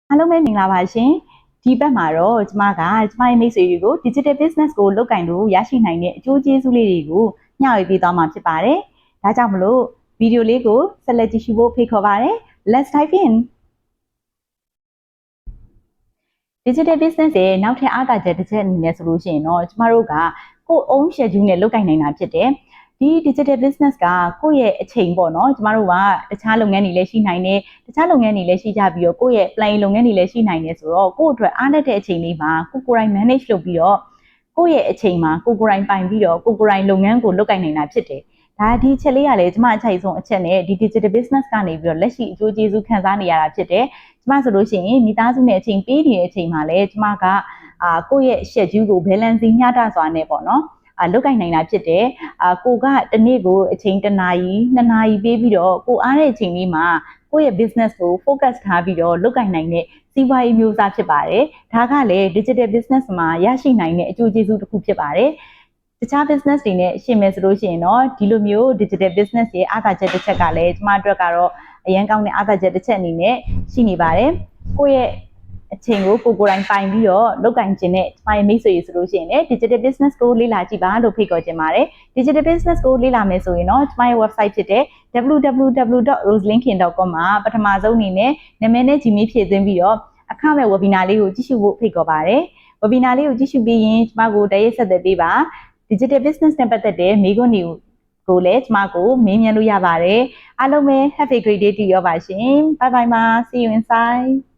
အားလုံးပဲမင်္ဂလာပါရှင်ဒီဘက်မှာတော့ကျမရဲ့မိတ်ဆွေတွေကို digital business ကိုလုပ်ကင်လို့ရရှိနိုင်တဲ့အကျိုးကျေးဇူးလေးတွေကိုမျှဝေပေးသွားမှာဖြစ်ပါတယ်ဒါကြောင့်မလို့ဗီဒီယိုလေးကိုဆက်လက်ကြည့်ရှုဖို့ဖိတ်ခေါ်ပါတယ် Let's dive in digital business ရဲ့နောက်ထပ်အားသာချက်တစ်ချက်အနေနဲ့ဆိုလို့ရှိရင်တော့ကျမတို့ကကိုယ်အုံး schedule နဲ့လုပ်ကင်နိုင်တာဖြစ်တယ်ဒီ digital business ကကိုယ့်ရဲ့အချိန်ပေါ့နော်ကျမတို့ကတခြားလုပ်ငန်းတွေလည်းရှိနိုင်တယ်တခြားလုပ်ငန်းတွေလည်းရှိကြပြီးတော့ကိုယ့်ရဲ့ plan လုပ်ငန်းတွေလည်းရှိနိုင်တယ်ဆိုတော့ကိုယ့်အတွက်အားလက်တဲ့အချိန်လေးမှာကိုယ်တိုင် manage လုပ်ပြီးတော့ကိုယ့်ရဲ့အချိန်မှာကိုယ်တိုင်ပိုင်ပြီးတော့ကိုယ်တိုင်လုပ်ငန်းကိုလုပ်ကင်နိုင်တာဖြစ်တယ်ဒါဒီချက်လေးကလည်းကျမအချိုက်ဆုံးအချက်နဲ့ဒီ digital business ကနေပြီးတော့လက်ရှိအကျိုးကျေးဇူးခံစားနေရတာဖြစ်တယ်ကျမဆိုလို့ရှိရင်မိသားစုနဲ့အချိန်ပေးနေတဲ့အချိန်မှာလည်းကျမကကိုယ့်ရဲ့ schedule ကို balancing မျှတစွာနဲ့ပေါ့နော်လုပ်ကင်နိုင်တာဖြစ်တယ်ကိုကတနေ့ကိုအချိန်1နာရီ2နာရီပေးပြီးတော့ကိုအားတဲ့အချိန်လေးမှာကိုယ့်ရဲ့ business ကို focus ထားပြီးတော့လုပ်ကင်နိုင်တဲ့စီးပွားရေးမျိုးစားဖြစ်ပါတယ်ဒါကလည်း digital business မှာရရှိနိုင်တဲ့အကျိုးကျေးဇူးတစ်ခုဖြစ်ပါတယ်တခြား business တွေနဲ့ရှင်းမယ်ဆိုလို့ရှိရင်တော့ဒီလိုမျိုး digital business ရဲ့အားသာချက်တစ်ချက်ကလည်းကျမတို့ကတော့အရန်ကောင်းတဲ့အားသာချက်တစ်ချက်အနေနဲ့ရှိနေပါတယ်ကိုယ့်ရဲ့အချိန်ကိုကိုယ်တိုင်ပိုင်ပြီးတော့လုပ်ကင်ခြင်းနဲ့ကျမရဲ့မိတ်ဆွေတွေဆိုလို့ရှိရင်လည်း digital business ကိုလေ့လာကြည့်ပါလို့ဖိတ်ခေါ်ချင်ပါတယ် digital business ကိုလေ့လာမယ်ဆိုရင်တော့ကျမရဲ့ website ဖြစ်တဲ့ www.roselinkin.com မှာပထမဆုံးအနေနဲ့နာမည်နဲ့ Gmail ဖြည့်သွင်းပြီးတော့အခမဲ့ webinar လေးကိုကြည့်ရှုဖို့ဖိတ်ခေါ်ပါတယ် webinar လေးကိုကြည့်ရှုပြီးရင်ကျမကိုတရက်ဆက်သွယ်ပေးပါ digital business နဲ့ပတ်သက်တဲ့မိခွန်းတွေကိုလည်းကျမကိုမေးမြန်းလို့ရပါတယ်အားလုံးပဲ have a great day တည်ရောပါရှင် bye bye ပါ see you inside